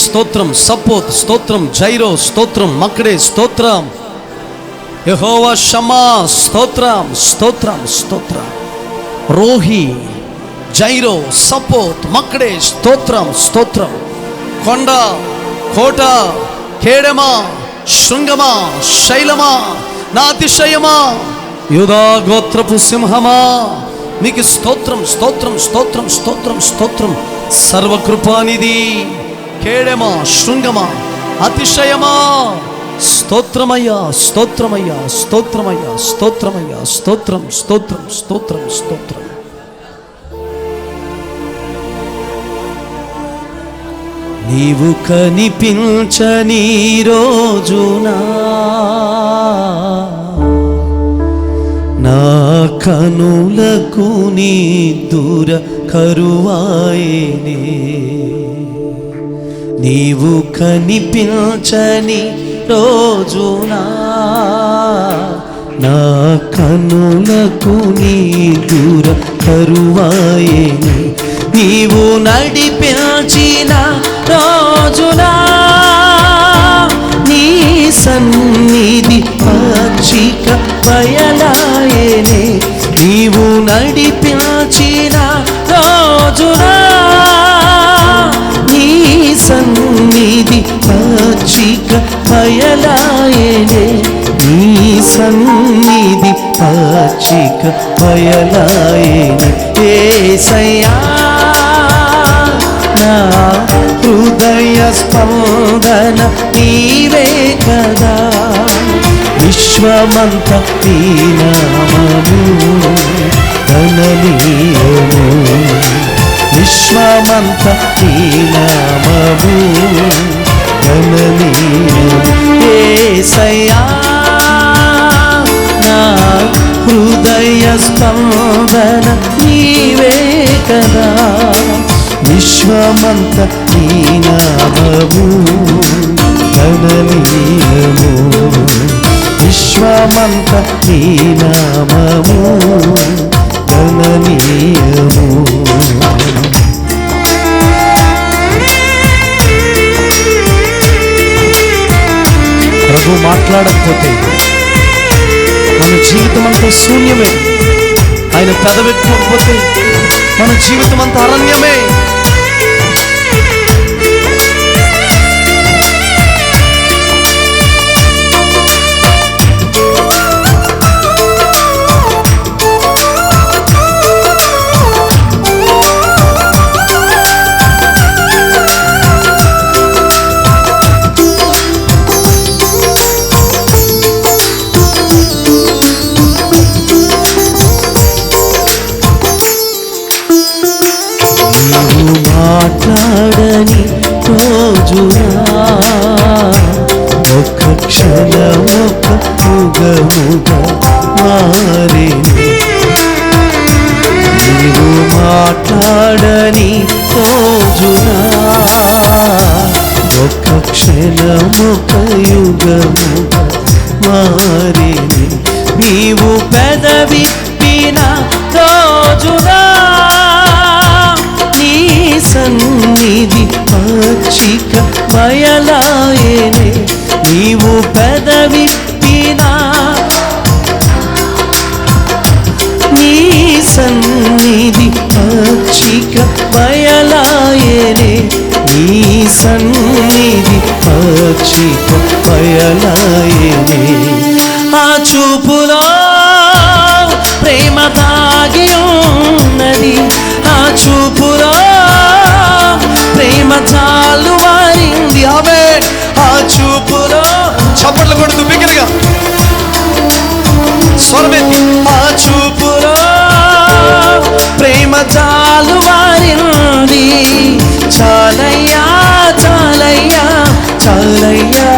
స్తోత్రం, సపోత్ స్తోత్రం, జైరో స్తోత్రం, మక్డే స్తోత్రం, యెహోవా షమా స్తోత్రం, స్తోత్రం, స్తోత్రం, రోహి, జైరో, సపోత్, మక్డే స్తోత్రం, స్తోత్రం, కొండ, కోట, కేడమా, శృంగమా, శైలమా, నా అతిశయమా, యూదా గోత్రపు సింహమా, మీకు స్తోత్రం, స్తోత్రం, స్తోత్రం, స్తోత్రం, స్తోత్రం, సర్వకృపానిధి, కేడమా, శృంగమా, అతిశయమా, స్తోత్రమయ్యా, స్తోత్రమయ్యా, స్తోత్రమయ్యా, స్తోత్రమయ్యా, స్తోత్రం, స్తోత్రం, స్తోత్రం, స్తోత్రం. నీవు కనిపించని రోజునా నా కనులకు నీ దూర కరువాయేనే. నీవు కనిపించని రోజునా నా కనులకు నీ దూర కరువాయేనే. నీవు నడిపించిన రోజునా నీ సన్నిధి పచ్చిక బయలాయేనే. నీవు నడిపించిన రోజునా నీ సన్నిధి పచ్చిక బయలాయేనే. నీ సన్నిధి పచ్చిక బయలాయేనే. యేసయ్యా నా హృదయ స్పందన నీవే కదా. విశ్వమంత నీ నామము గణనీయము. విశ్వమంత నీ నామము గణనీయము. యేసయ్యా నా హృదయ స్పందన నీవే కదా. విశ్వమంత నీ నామము గణనీయము. విశ్వమంత నీ నామము గణనీయము. ప్రభు మాట్లాడకపోతే మన జీవితం అంతా శూన్యమే. ఆయన పెదవెట్టుకోకపోతే మన జీవితం అంతా అరణ్యమే. మాట్లాడని రోజునా ఒక క్షణం ఒక యుగముగా మారేను. నీవు మాట్లాడని రోజునా ఒక క్షణం ఒక యుగముగా మారేను. నీవు పెదవిప్పిన రోజునా సన్నిధి పచ్చిక బయలాయేనే. నీవు పెదవిప్పిన నీ సన్నిధి పచ్చిక బయలాయేనే. నీ సన్నిధి పచ్చిక బయలాయేనే. ఆ చూపులో ప్రేమ దాగి ఉన్నది. ఆ చూపులో ప్రేమ చాలు వారింది. ఆమె ఆ చూపులో చప్పట్లు కొడుతూ బిగ్గరగా స్వరమెత్తి ఆ చూపులో ప్రేమ చాలు వారింది. చాలయ్యా చాలయ్యా చాలయ్యా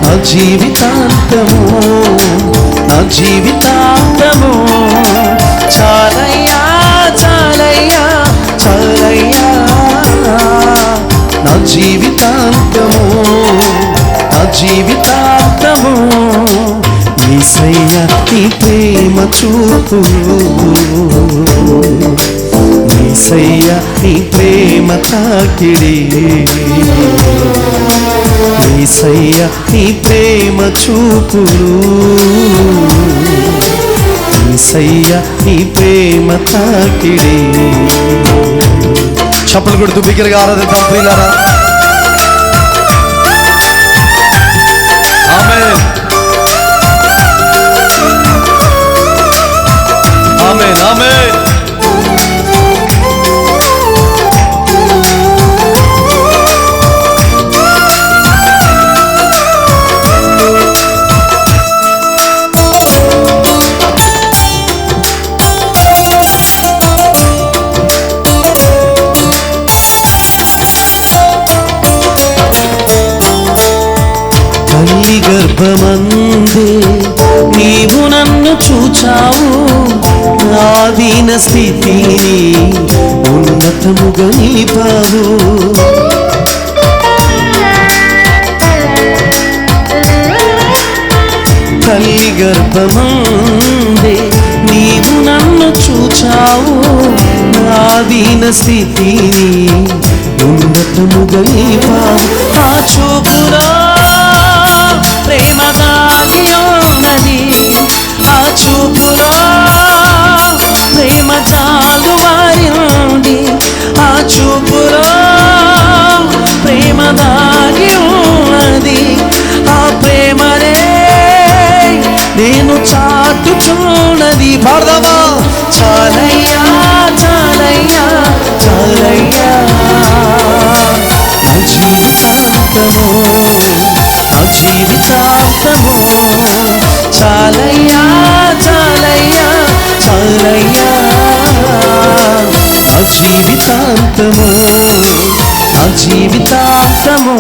నా జీవితాంతము నా జీవితాంతము. చాలయ్యా చాలయ్యా చాలయ్యా నా జీవితాంతము నా జీవితాంతము. యేసయ్యా నీ ప్రేమ చూపు యేసయ్యా నీ ప్రేమ తాకిడి, యేసయ్యా నీ ప్రేమ చూపులు, యేసయ్యా నీ ప్రేమ తాకిడి. చప్పలు కొడుతూ బిగ్గరగా ఆరాధిద్దాం ప్రియులారా. ఆమేన్, ఆమేన్, ఆమేన్. తల్లి గర్భమందే నీవు నన్ను చూచావు, ఆదీన స్థితిని ఉన్నతముగా నిలిపావు. తల్లి గర్భమందే నీవు నన్ను చూచావు, ఆదీన స్థితిని ఉన్నతముగా నిలిపావు. ఆ చూపులో ప్రేమ దాగి ఉన్నది, ఆ చూపులో ప్రేమ జాలువారి ఉంది, ఆ చూపులో ప్రేమ దాగి ఉన్నది. ఆ ప్రేమనే నేను చాటుచున్నది. పాడదామా? చాలయ్యా చాలయ్యా చాలయ్యా నా జీవితాంతము, నా జీవితాంతము చాలయ్యా చాలయ్యా చాలయ్యా నా జీవితాంతము, నా జీవితాంతము.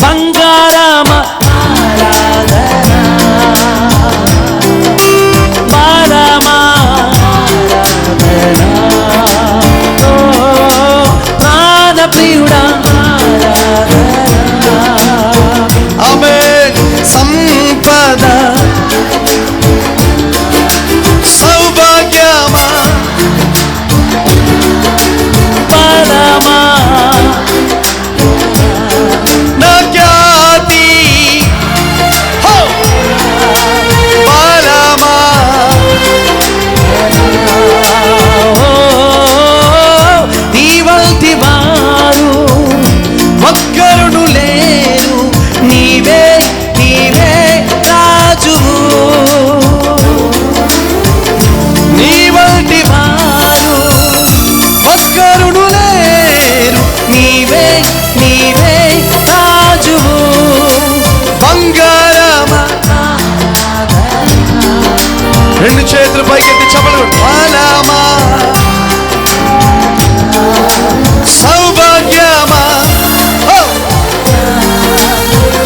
బంగారామ ఆరాధన, బారామ ఆరాధన, ఓ ప్రాణ ప్రియుడా ఆరాధన. ఆమేన్. సంపద సౌభాగ్యమా పరమా నా ఖ్యాతి పరమా నీవంటి వారు ఒక్కరును లేరు, నీవే నీవే రాజువు. నీవంటి వారు ఒక్కరును లేరు, నీవే నీవే రాజువు. బంగారమ రెండు చేతులు పైకెత్తి చప్పలు. బలమా సౌభాగ్యమా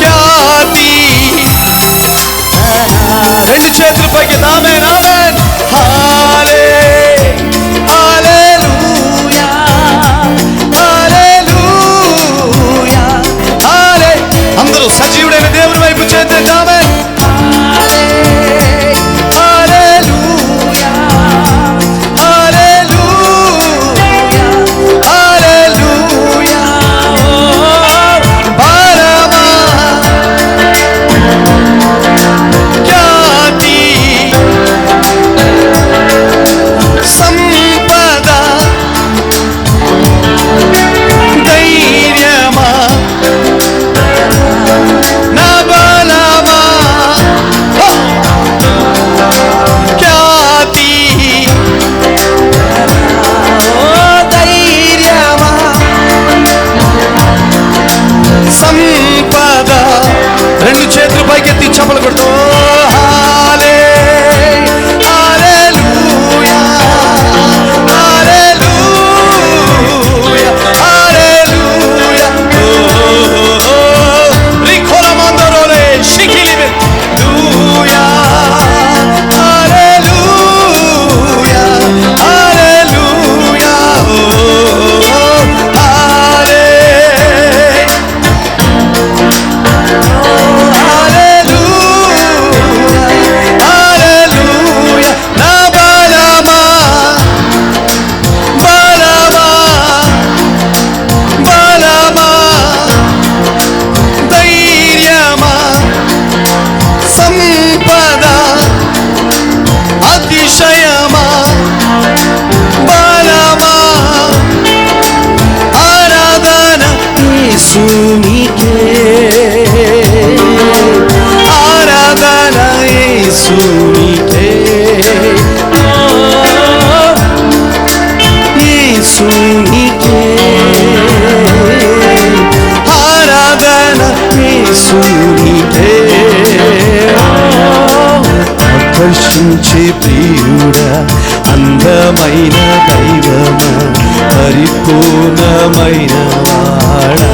ఖ్యాతి, రెండు చేతులు పైకెత్తి. ఆమేన్, ఆమేన్. హల్లే హల్లెలూయా హల్లెలూయా హల్లే. అందరూ సజీవుడైన దేవుని వైపు చేతులు. ఆమేన్. హల్లెలూయా హల్లెలూయా హల్లెలూయా పరమా ఖ్యాతి సంపద ధైర్యమా నా బలమా ఖ్యాతి ధైర్యమా సంపద. రెండు చేతులు పైకెత్తి చప్పలు కొడుతూ హల్లే హల్లెలూయా హల్లెలూయా హల్లెలూయా. రికోలా మందరోలే షికిలిబె లూయా హల్లెలూయా హల్లెలూయా హల్లే హల్లెలూయా ప్రియుడా అందమైన దైవమా పరిపూర్ణమైన వాడా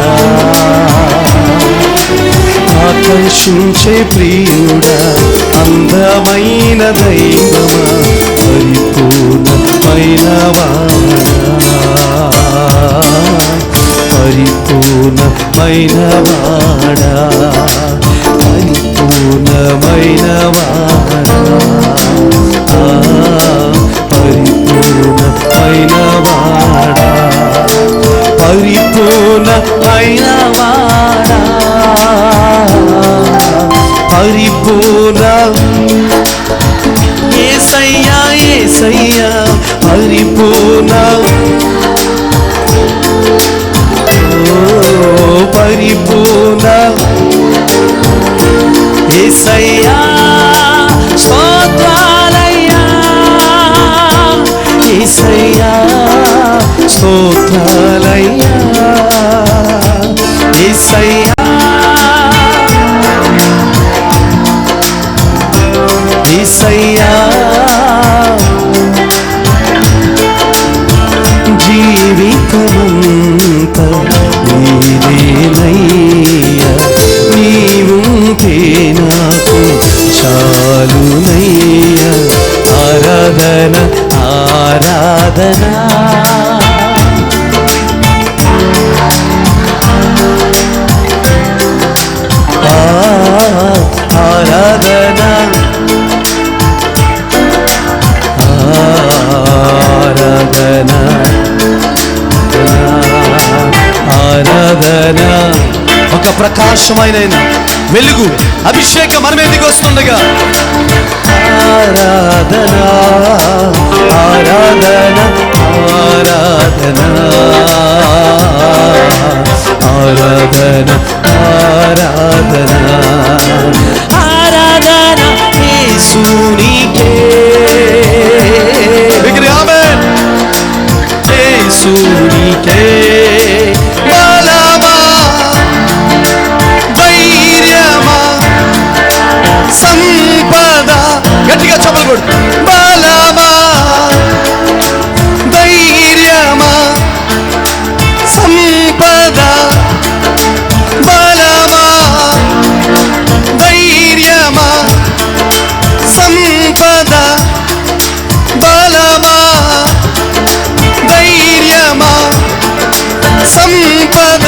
ఆకర్షించే ప్రియుడా అందమైన దైవమా పరిపూర్ణమైన వాడా పరిపూర్ణమైన వాడా పరిపూర్ణమైన వాడా పరిపూర్ణమైన వాడా పరిపూర్ణమైన వాడా పరిపూర్ణ యేసయ్యా యేసయ్యా పరిపూర్ణ పరిపూర్ణ యేసయ్యా స్తోత్రాలయ్యా యేసయ్యా స్తోత్రాలయ్యా యేసయ్యా యేసయ్యా జీవితమంతా నీదేనయ్యా నీవుంటే నాకు చాలునయ్యా ఆరాధన ఆరాధన ఆరాధన ఆరాధన ఆరాధన ఒక ప్రకాశమైన వెలుగు అభిషేకం మన మీదకి వస్తుండగా ఆరాధన ఆరాధన ఆరాధన ఆరాధన ఆరాధన ఆరాధన యేసునికే ఆమేన్ యేసునికే బలమా ధైర్యమా సంపద గట్టిగా చప్పట్లు కొడు బలమా ధైర్యమా సంపద బలమా ధైర్యమా సంపద బలమా ధైర్యమా సంపద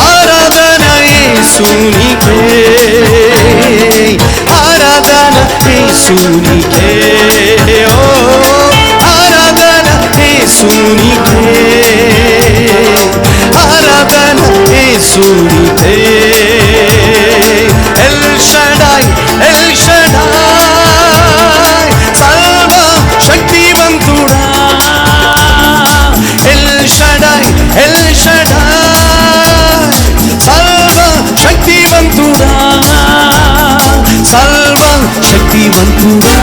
ఆరాధన యేసునికే ఆరాధన యేసునికే ఓ ఆరాధన యేసునికే ఆరాధన యేసునికే ఎల్ షడాయ్ సర్వ శక్తివంతుడా ఎల్ షడాయ్ సర్వ శక్తివంతుడా సర్వ శక్తివంతుడా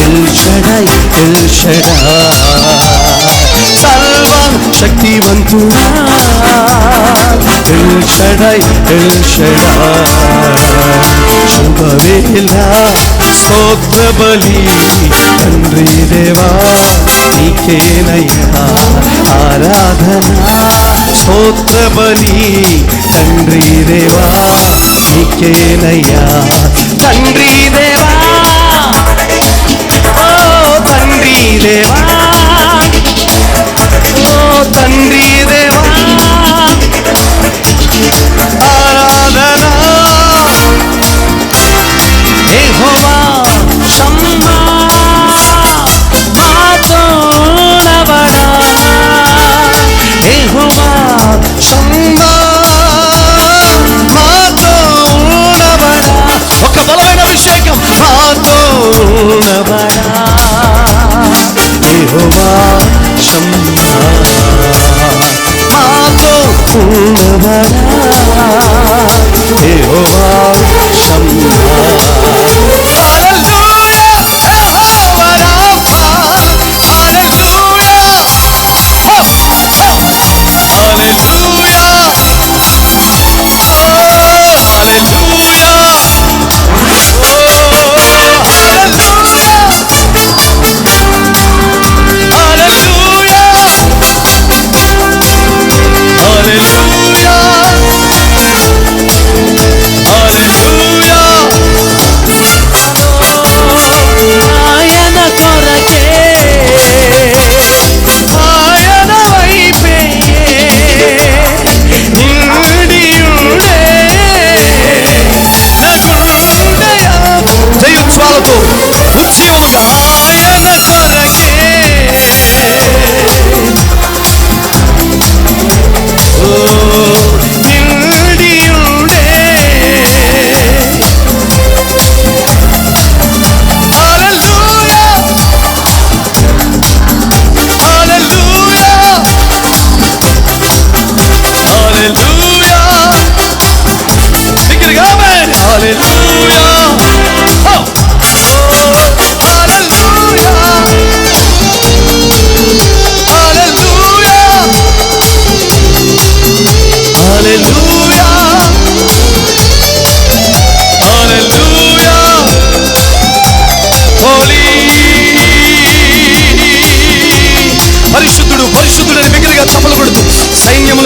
ఎల్ షడాయ్ సర్వ శక్తివంతుడా ఎల్ షడాయ్ శుభవేళ స్తోత్ర బలి తండ్రి దేవా నీకేనయ్యా ఆరాధన స్తోత్ర బలి తండ్రి దేవా నీకేనయ్యా తండ్రి దేవా ఓ తండ్రి దేవా ఓ తండ్రి దేవా ఆరాధన యెహోవా షమ్మా మాతో నబడా యెహోవా షమ్మా మాతో నబడా ఒక బలమైన అభిషేకం మాతో నబడా యెహోవా షమ్మా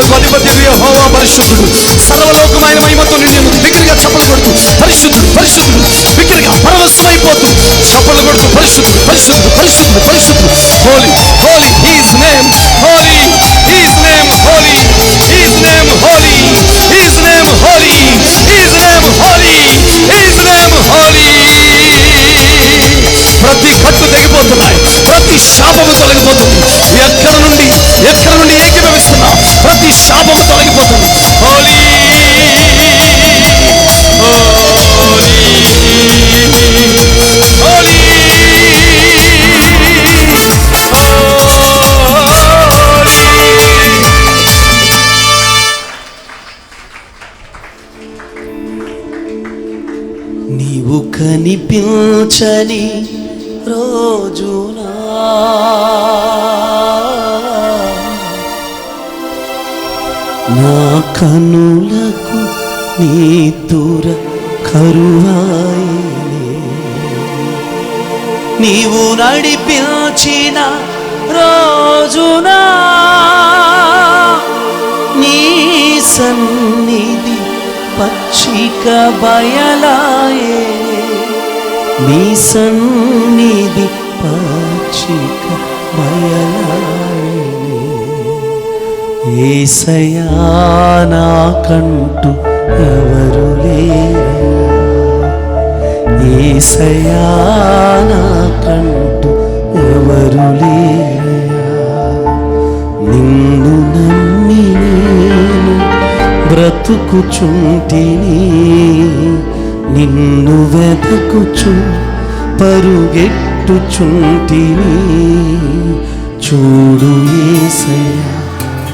సైన్యములకు అధిపతి యెహోవా పరిశుద్ధుడు, సర్వలోకమైన మహిమతో నిండి బిగ్గరగా చప్పలు కొడుతూ పరిశుద్ధుడు పరిశుద్ధుడు, బిగ్గరగా పరవశమైపోతూ చప్పలు కొడుతూ పరిశుద్ధుడు పరిశుద్ధుడు పరిశుద్ధుడు పరిశుద్ధుడు. Holy holy his name, holy his name, holy his name, holy his name, holy his name, holy his name, holy. ప్రతి కట్టు తెగిపోతున్నాయి, ప్రతి శాపము తొలగిపోతుంది. ఎక్కడ నుండి ఏకీభవిస్తున్నా ప్రతి శాపము తొలగిపోతుంది. హోలీ హోలీ నీవు కనిపించని రోజునా నా కనులకు నీ దూర కరువాయే, నీవు నడిపించిన రోజునా నీ సన్నిధి పచ్చిక బయలాయే, నీ సన్నిధి పచ్చిక బయలాయే. యేసయ్యా నాకంటూ ఎవరు లేరు, యేసయ్యా నాకంటూ ఎవరు లేరయ్యా. నిన్ను నమ్మి నేను బ్రతుకుచుంటిని, నిన్ను వెతుకుచు పరుగెట్టుచుంటిని. చూడు యేసయ్యా,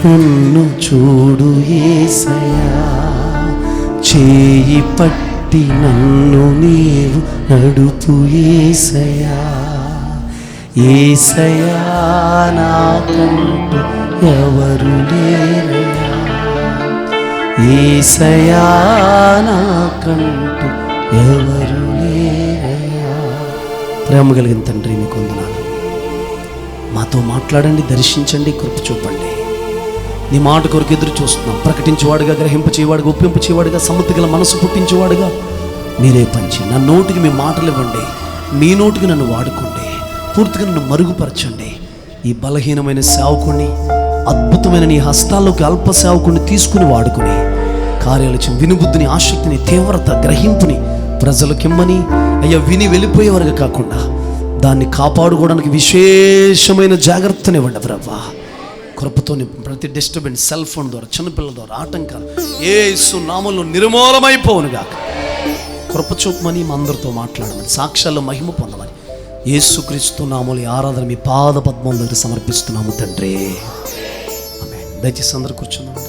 నన్ను చూడు యేసయ్యా, చేయి పట్టి నన్ను నీవు నడుపు యేసయ్యా. యేసయ్యా నాకంటూ ఎవరు లేరయ్యా, యేసయ్యా నాకంటూ ఎవరు లేరయ్యా. ప్రేమ కలిగిన తండ్రి నీకు వందనాలు. మాతో మాట్లాడండి, దర్శించండి, కృప చూపండి. నీ మాట కొరకు ఎదురు చూస్తున్నాం. ప్రకటించేవాడుగా, గ్రహింపచేవాడుగా, ఒప్పింపచేవాడుగా, సమ్మతి గల మనసు పుట్టించేవాడుగా మీరే పంచి నా నోటికి మీ మాటలు ఇవ్వండి, మీ నోటికి నన్ను వాడుకోండి, పూర్తిగా నన్ను మరుగుపరచండి. ఈ బలహీనమైన సేవకుని, అద్భుతమైన నీ హస్తాల్లోకి అల్ప సేవకుని తీసుకుని వాడుకుని కార్యాలయం వినుబుద్ధిని, ఆసక్తిని, తీవ్రత, గ్రహింపుని ప్రజలకిమ్మని అయ్యా. విని వెళ్ళిపోయేవారుగా కాకుండా దాన్ని కాపాడుకోవడానికి విశేషమైన జాగ్రత్తనివ్వండి ప్రభువా. కృపతో ప్రతి డిస్టర్బెన్స్, సెల్ ఫోన్ ద్వారా, చిన్నపిల్లల ద్వారా ఆటంకాలు యేసు నామములో నిర్మూలమైపోవునుగాక. కృప చూపమని మా అందరితో మాట్లాడమని, సాక్ష్యాల్లో మహిమ పొందమని యేసుక్రీస్తు నామములో ఆరాధన మీ పాద పద్మం దగ్గర సమర్పిస్తున్నాము తండ్రి. ఆమేన్. దయచేసి అందరూ కూర్చున్నాము.